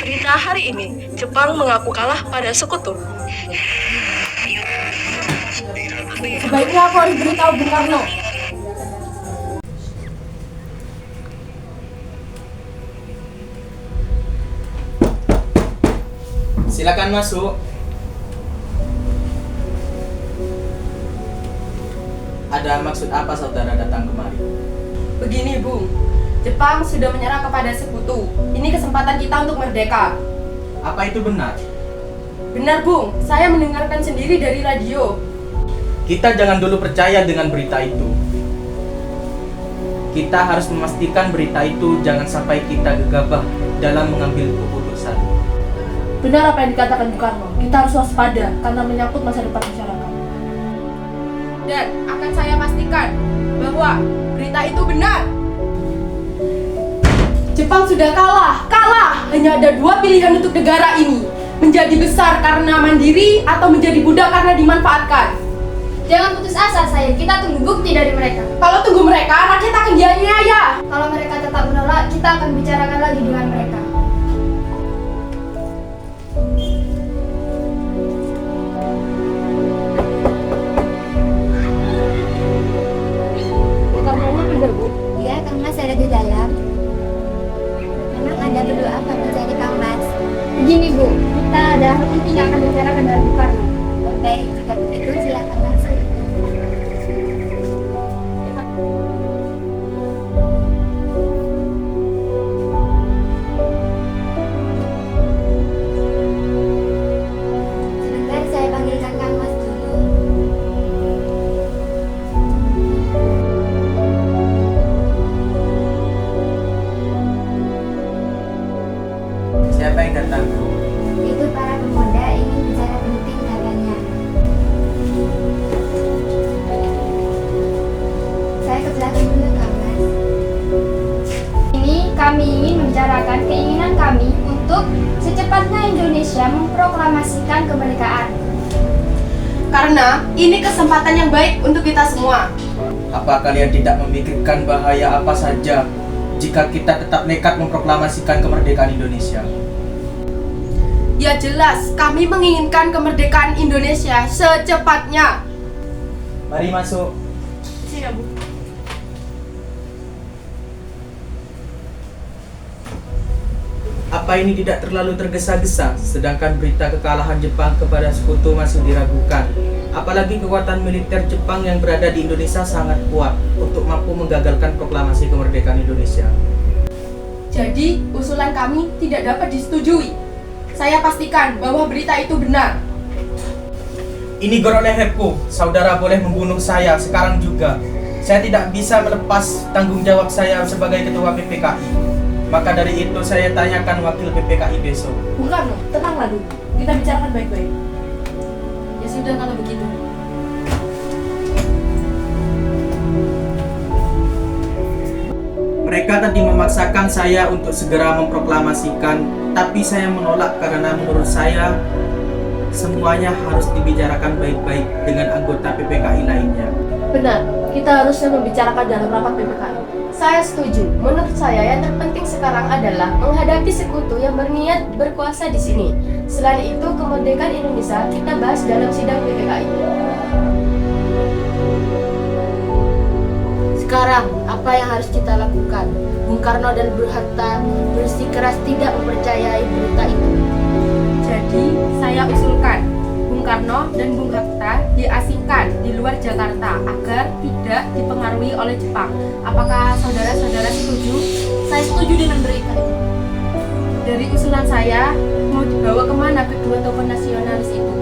Berita hari ini, Jepang mengaku kalah pada sekutu. Sebaiknya aku harus beritahu Bung Karno. Silakan masuk. Ada maksud apa saudara datang kemari? Begini, Bung. Jepang sudah menyerah kepada sekutu. Ini kesempatan kita untuk merdeka. Apa itu benar? Benar, Bung. Saya mendengarkan sendiri dari radio. Kita jangan dulu percaya dengan berita itu. Kita harus memastikan berita itu jangan sampai kita gegabah dalam mengambil keputusan. Benar apa yang dikatakan Bung Karno, kita harus waspada karena menyangkut masa depan masyarakat. Dan akan saya pastikan bahwa berita itu benar. Jepang sudah kalah. Hanya ada dua pilihan untuk negara ini. Menjadi besar karena mandiri atau menjadi budak karena dimanfaatkan. Jangan putus asa, sayang. Kita tunggu bukti dari mereka. Kalau tunggu mereka, rakyat akan dianiaya. Kalau mereka tetap menolak, kita akan bicarakan lagi dengan mereka. Bung Karno benar, Bu. Iya, Kang Mas ada di dalam. Memang ada perlu apa mencari Kang Mas? Begini, Bu. Kita ada hal penting yang akan bicarakan dengan Bung Karno. Oke, jika begitu silakan langsung. Sebentar, saya panggilkan Kang Mas dulu. Siapa yang datang? Itu para pemuda ingin bicara penting katanya. Saya ke belakang dulu, Kang Mas. Ini kami ingin membicarakan keinginan kami untuk secepatnya Indonesia memproklamasikan kemerdekaan. Karena ini kesempatan yang baik untuk kita semua. Apa kalian tidak memikirkan bahaya apa saja jika kita tetap nekat memproklamasikan kemerdekaan Indonesia? Ya jelas, kami menginginkan kemerdekaan Indonesia secepatnya. Mari masuk. Siap, Bu. Apa ini tidak terlalu tergesa-gesa, sedangkan berita kekalahan Jepang kepada sekutu masih diragukan. Apalagi kekuatan militer Jepang yang berada di Indonesia sangat kuat untuk mampu menggagalkan proklamasi kemerdekaan Indonesia. Jadi, usulan kami tidak dapat disetujui. Saya pastikan bahwa berita itu benar. Ini gor leherku, saudara boleh membunuh saya sekarang juga. Saya tidak bisa melepas tanggung jawab saya sebagai ketua PPKI. Maka dari itu saya tanyakan wakil PPKI besok. Bung Karno, tenanglah dulu. Kita bicarakan baik-baik. Ya sudah kalau begitu. Mereka tadi memaksakan saya untuk segera memproklamasikan, tapi saya menolak karena menurut saya semuanya harus dibicarakan baik-baik dengan anggota PPKI lainnya. Benar, kita harusnya membicarakan dalam rapat PPKI. Saya setuju. Menurut saya yang terpenting sekarang adalah menghadapi sekutu yang berniat berkuasa di sini. Selain itu, kemerdekaan Indonesia kita bahas dalam sidang PPKI. Sekarang, apa yang harus kita lakukan? Bung Karno dan Bung Hatta bersikeras tidak mempercayai berita itu. Jadi, saya usulkan Bung Karno dan Bung Hatta diasingkan di luar Jakarta agar tidak dipengaruhi oleh Jepang. Apakah saudara-saudara setuju? Saya setuju dengan berita itu. Dari usulan saya, mau dibawa kemana kedua tokoh nasionalis itu?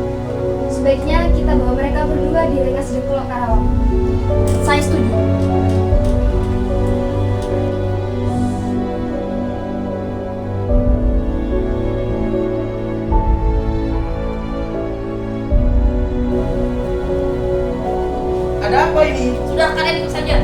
Sebaiknya kita bawa mereka berdua di Rengas Dengklok Karawang. Saya setuju. Ada apa ini? Sudah, kalian ikut saja.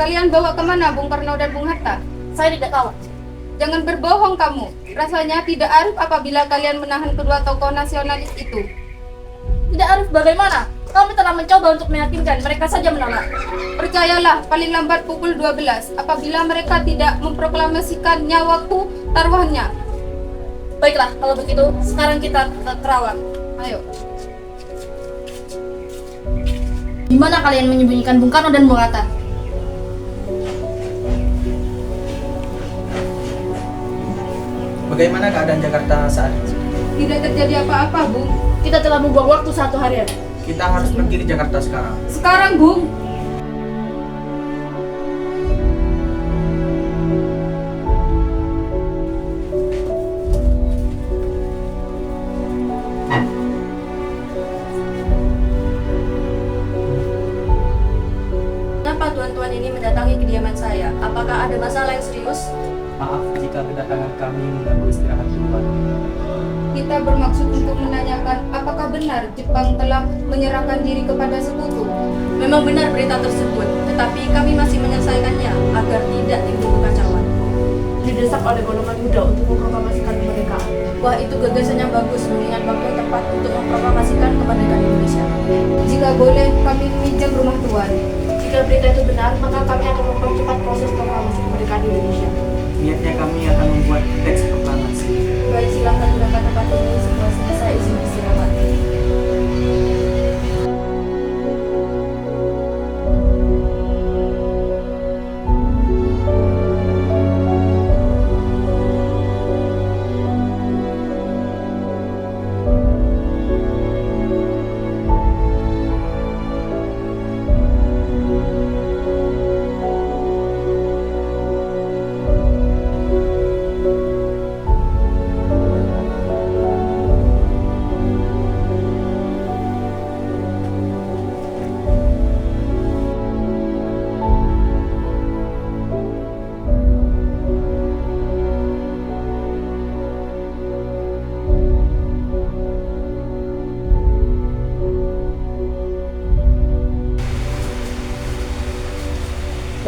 Kalian bawa kemana Bung Karno dan Bung Hatta? Saya tidak tahu. Jangan berbohong kamu. Rasanya tidak arif apabila kalian menahan kedua tokoh nasionalis itu. Tidak arif bagaimana? Kami telah mencoba untuk meyakinkan, mereka saja menolak. Percayalah, paling lambat pukul 12 apabila mereka tidak memproklamasikan nyawaku taruhannya. Baiklah, kalau begitu sekarang kita ke Kerawang. Ayo. Di mana kalian menyembunyikan Bung Karno dan Bung Hatta? Bagaimana keadaan Jakarta saat ini? Tidak terjadi apa-apa, Bung. Kita telah membuang waktu 1 harian. Kita harus pergi di Jakarta sekarang. Sekarang, Bung. Kenapa tuan-tuan ini mendatangi kediaman saya? Apakah ada masalah yang serius? Maaf jika kedatangan kami mengganggu istirahat Tuan. Kita bermaksud untuk menanyakan apakah benar Jepang telah menyerahkan diri kepada sekutu. Memang benar berita tersebut, tetapi kami masih menyelesaikannya agar tidak timbul kekacauan. Didesak oleh golongan muda untuk memproklamasikan kemerdekaan. Wah, itu gagasan yang bagus, mengingat waktu yang tepat untuk memproklamasikan kemerdekaan Indonesia. Jika boleh, kami meminjam rumah Tuan. Jika berita itu benar, maka kami akan mempercepat proses proklamasi kemerdekaan Indonesia. Niatnya kami akan membuat teks proklamasi. Baik, silakan gunakan tempat ini setelah selesai izin istirahat.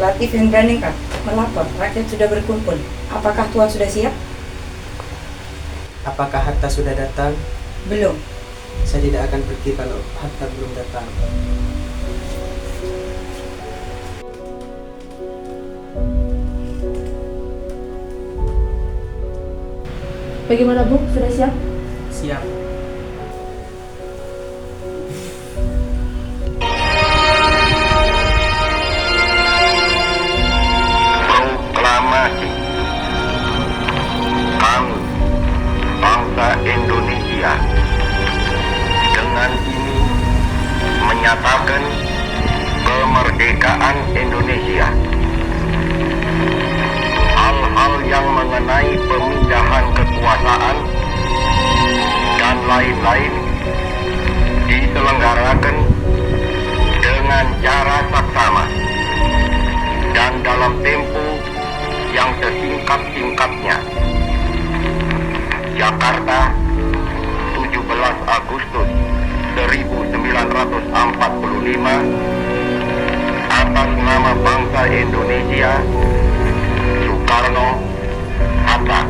Latif Hendranika melapor, rakyat sudah berkumpul. Apakah Tuan sudah siap? Apakah Hatta sudah datang? Belum. Saya tidak akan pergi kalau Hatta belum datang. Bagaimana Bu? Sudah siap? Siap. Proklamasi. Kami, bangsa Indonesia, dengan ini menyatakan kemerdekaan Indonesia. Hal-hal yang mengenai pemindahan kekuasaan dan lain-lain diselenggarakan dengan cara saksama dan dalam tempo yang sesingkat-singkatnya. Jakarta, 17 Agustus 1945, atas nama bangsa Indonesia, Soekarno Hatta.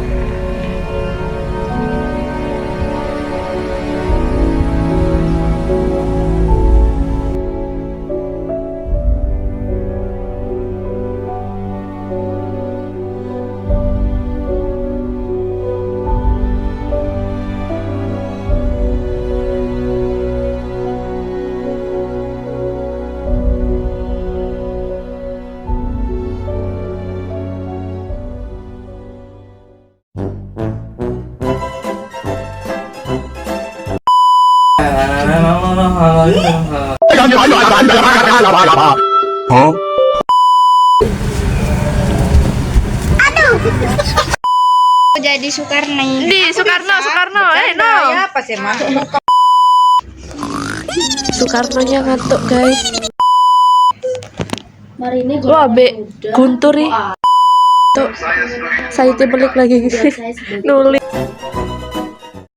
Jadi Soekarno. Soekarno, no. Apa sih, Mas? Soekarnonya ngantuk, guys. Mari ini Wah, Be, Guntur nih. Tuh, saya balik lagi nulis.